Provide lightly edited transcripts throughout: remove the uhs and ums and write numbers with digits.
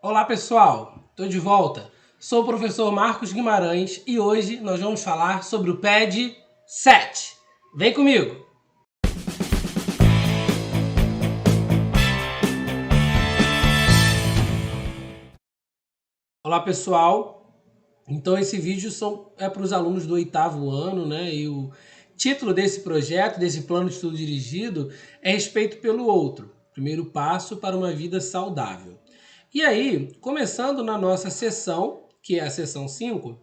Olá pessoal, estou de volta. Sou o professor Marcos Guimarães e hoje nós vamos falar sobre o PED 7. Vem comigo! Olá pessoal, então esse vídeo é para os alunos do 8º ano, né? E o título desse projeto, desse plano de estudo dirigido, é Respeito pelo Outro, primeiro passo para uma vida saudável. E aí, começando na nossa sessão, que é a sessão 5,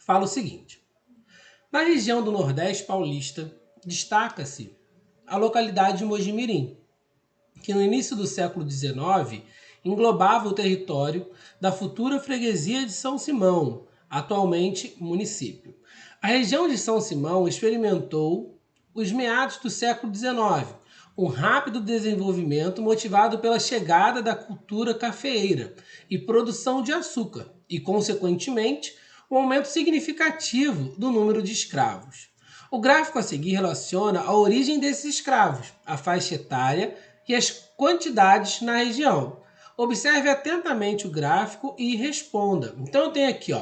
fala o seguinte: na região do Nordeste paulista, destaca-se a localidade de Mojimirim, que no início do século XIX englobava o território da futura freguesia de São Simão, atualmente município. A região de São Simão experimentou, os meados do século XIX, um rápido desenvolvimento motivado pela chegada da cultura cafeeira e produção de açúcar e, consequentemente, um aumento significativo do número de escravos. O gráfico a seguir relaciona a origem desses escravos, a faixa etária e as quantidades na região. Observe atentamente o gráfico e responda. Então eu tenho aqui,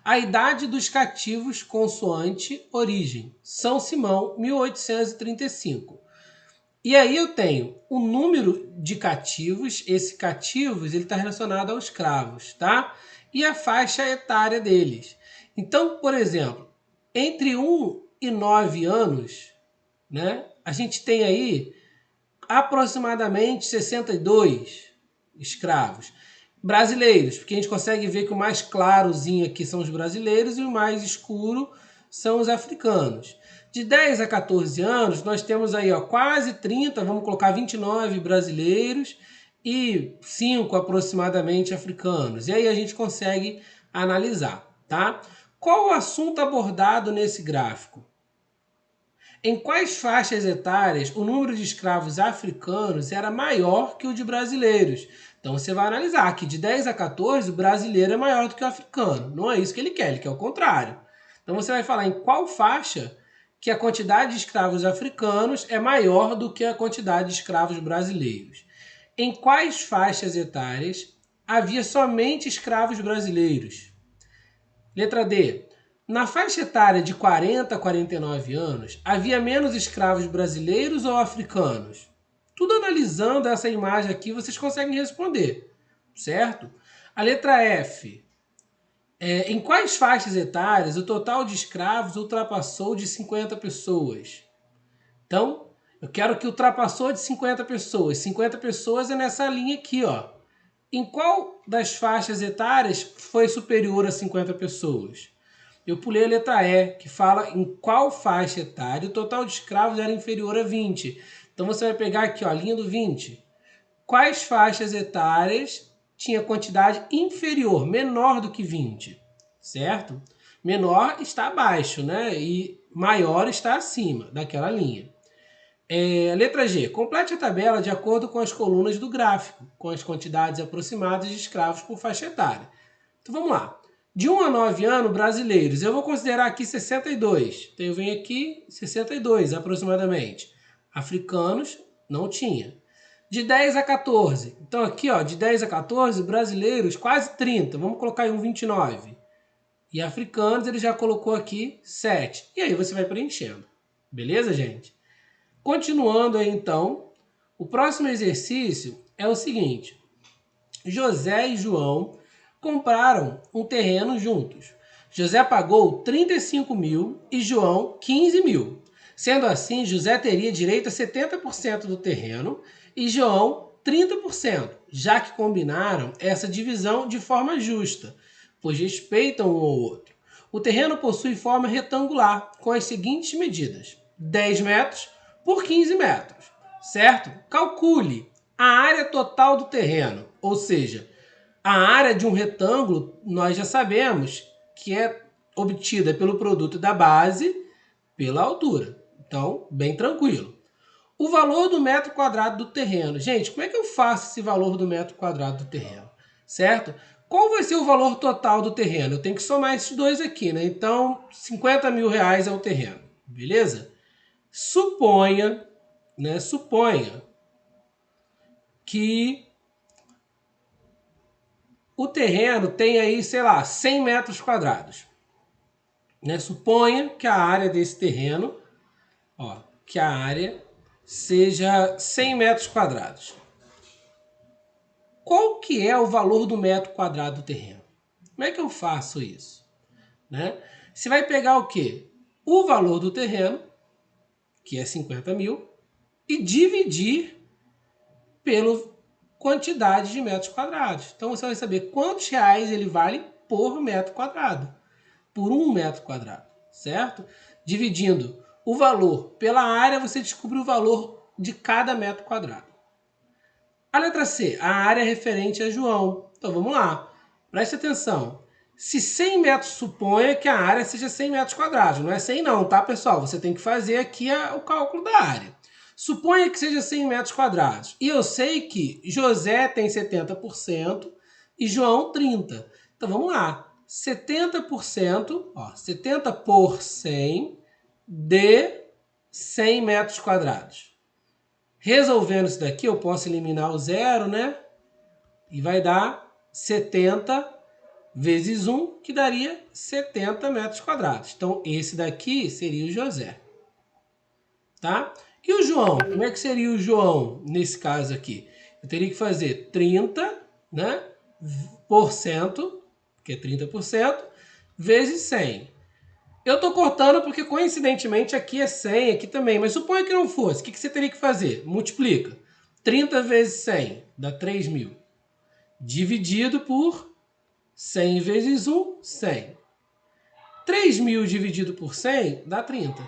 a idade dos cativos consoante origem. São Simão, 1835. E aí eu tenho o número de cativos, esse cativos ele está relacionado aos escravos, tá? E a faixa etária deles. Então, por exemplo, entre 1 e 9 anos, né, a gente tem aí aproximadamente 62 escravos. Brasileiros, porque a gente consegue ver que o mais clarozinho aqui são os brasileiros e o mais escuro são os africanos. De 10 a 14 anos, nós temos aí quase 30, vamos colocar 29 brasileiros e 5 aproximadamente africanos. E aí a gente consegue analisar, tá? Qual o assunto abordado nesse gráfico? Em quais faixas etárias o número de escravos africanos era maior que o de brasileiros? Então você vai analisar que de 10 a 14 o brasileiro é maior do que o africano. Não é isso que ele quer o contrário. Então você vai falar em qual faixa que a quantidade de escravos africanos é maior do que a quantidade de escravos brasileiros. Em quais faixas etárias havia somente escravos brasileiros? Letra D. Na faixa etária de 40 a 49 anos, havia menos escravos brasileiros ou africanos? Tudo analisando essa imagem aqui, vocês conseguem responder, certo? A letra F. Em quais faixas etárias o total de escravos ultrapassou de 50 pessoas? Então, eu quero que ultrapassou de 50 pessoas. 50 pessoas é nessa linha aqui, ó. Em qual das faixas etárias foi superior a 50 pessoas? Eu pulei a letra E, que fala em qual faixa etária o total de escravos era inferior a 20. Então você vai pegar aqui, ó, a linha do 20. Quais faixas etárias tinha quantidade inferior, menor do que 20? Certo? Menor está abaixo, né? E maior está acima daquela linha. Letra G. Complete a tabela de acordo com as colunas do gráfico, com as quantidades aproximadas de escravos por faixa etária. Então vamos lá. De 1 a 9 anos, brasileiros, eu vou considerar aqui 62. Então eu venho aqui 62 aproximadamente. Africanos, não tinha. De 10 a 14. Então aqui, ó, de 10 a 14, brasileiros, quase 30. Vamos colocar aí um 29. E africanos, ele já colocou aqui 7. E aí você vai preenchendo. Beleza, gente? Continuando aí então, o próximo exercício é o seguinte: José e João compraram um terreno juntos. José pagou 35 mil e João 15 mil. Sendo assim, José teria direito a 70% do terreno e João 30%, já que combinaram essa divisão de forma justa, pois respeitam um ao outro. O terreno possui forma retangular, com as seguintes medidas: 10 metros por 15 metros, certo? Calcule a área total do terreno, ou seja, a área de um retângulo nós já sabemos que é obtida pelo produto da base pela altura. Então, bem tranquilo. O valor do metro quadrado do terreno. Gente, como é que eu faço esse valor do metro quadrado do terreno? Certo? Qual vai ser o valor total do terreno? Eu tenho que somar esses dois aqui, né? Então, 50 mil reais é o terreno. Beleza? Suponha, Suponha que o terreno tem aí, sei lá, 100 metros quadrados. Né? Suponha que a área desse terreno, ó, que a área seja 100 metros quadrados. Qual que é o valor do metro quadrado do terreno? Como é que eu faço isso? Né? Você vai pegar o quê? O valor do terreno, que é 50 mil, e dividir pela quantidade de metros quadrados. Então você vai saber quantos reais ele vale por metro quadrado, por 1 metro quadrado, certo? Dividindo o valor pela área, você descobre o valor de cada metro quadrado. A letra C, a área é referente a João. Então vamos lá, preste atenção. Se 100 metros, suponha que a área seja 100 metros quadrados. Não é 100 não, tá, pessoal? Você tem que fazer aqui o cálculo da área. Suponha que seja 100 metros quadrados. E eu sei que José tem 70% e João 30%. Então vamos lá. 70%, ó, 70 por 100 de 100 metros quadrados. Resolvendo isso daqui, eu posso eliminar o zero, né? E vai dar 70 vezes 1, que daria 70 metros quadrados. Então, esse daqui seria o José. Tá? E o João? Como é que seria o João nesse caso aqui? Eu teria que fazer 30, né, por cento, que é 30%, vezes 100. Eu estou cortando porque, coincidentemente, aqui é 100, aqui também. Mas suponha que não fosse. O que você teria que fazer? Multiplica. 30 vezes 100 dá 3.000. Dividido por 100 vezes 1, 100. 3.000 dividido por 100 dá 30.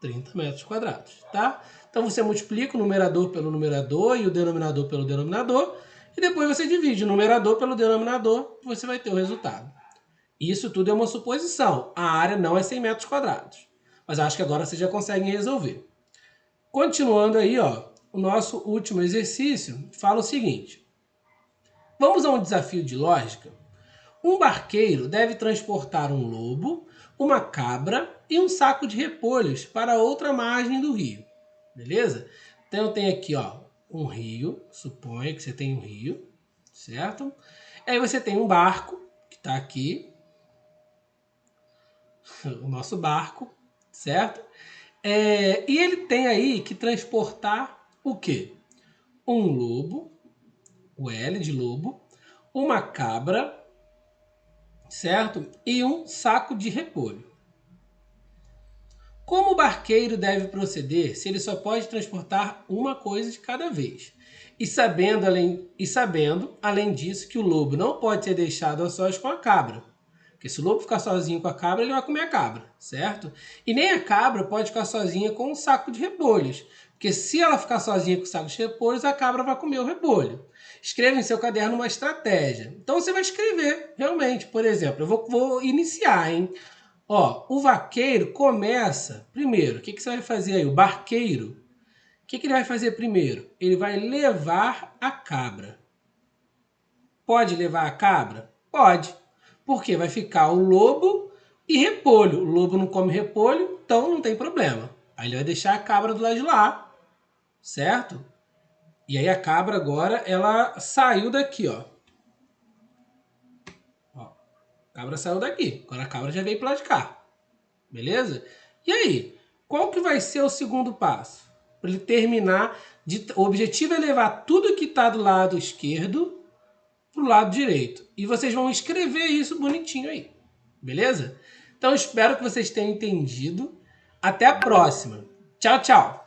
30 metros quadrados, tá? Então você multiplica o numerador pelo numerador e o denominador pelo denominador. E depois você divide o numerador pelo denominador e você vai ter o resultado. Isso tudo é uma suposição. A área não é 100 metros quadrados. Mas acho que agora vocês já conseguem resolver. Continuando aí, ó, o nosso último exercício fala o seguinte. Vamos a um desafio de lógica. Um barqueiro deve transportar um lobo, uma cabra e um saco de repolhos para outra margem do rio. Beleza? Então eu tenho aqui, ó, um rio. Suponha que você tem um rio, certo? Aí você tem um barco que está aqui. O nosso barco, certo? E ele tem aí que transportar o quê? Um lobo, o L de lobo, uma cabra, certo? E um saco de repolho. Como o barqueiro deve proceder se ele só pode transportar uma coisa de cada vez? E sabendo, além disso, que o lobo não pode ser deixado a sós com a cabra. Porque se o lobo ficar sozinho com a cabra, ele vai comer a cabra, certo? E nem a cabra pode ficar sozinha com um saco de repolhos. Porque se ela ficar sozinha com o saco de repolhos, a cabra vai comer o repolho. Escreva em seu caderno uma estratégia. Então você vai escrever, realmente. Por exemplo, eu vou iniciar, hein? Ó, o vaqueiro começa... Primeiro, o que você vai fazer aí? O barqueiro. O que ele vai fazer primeiro? Ele vai levar a cabra. Pode levar a cabra? Pode. Porque vai ficar o lobo e repolho. O lobo não come repolho, então não tem problema. Aí ele vai deixar a cabra do lado de lá, certo? E aí a cabra agora, ela saiu daqui, ó. A cabra saiu daqui. Agora a cabra já veio para lá de cá. Beleza? E aí, qual que vai ser o segundo passo? Para ele terminar, o objetivo é levar tudo que está do lado esquerdo para o lado direito. E vocês vão escrever isso bonitinho aí. Beleza? Então, espero que vocês tenham entendido. Até a próxima. Tchau, tchau.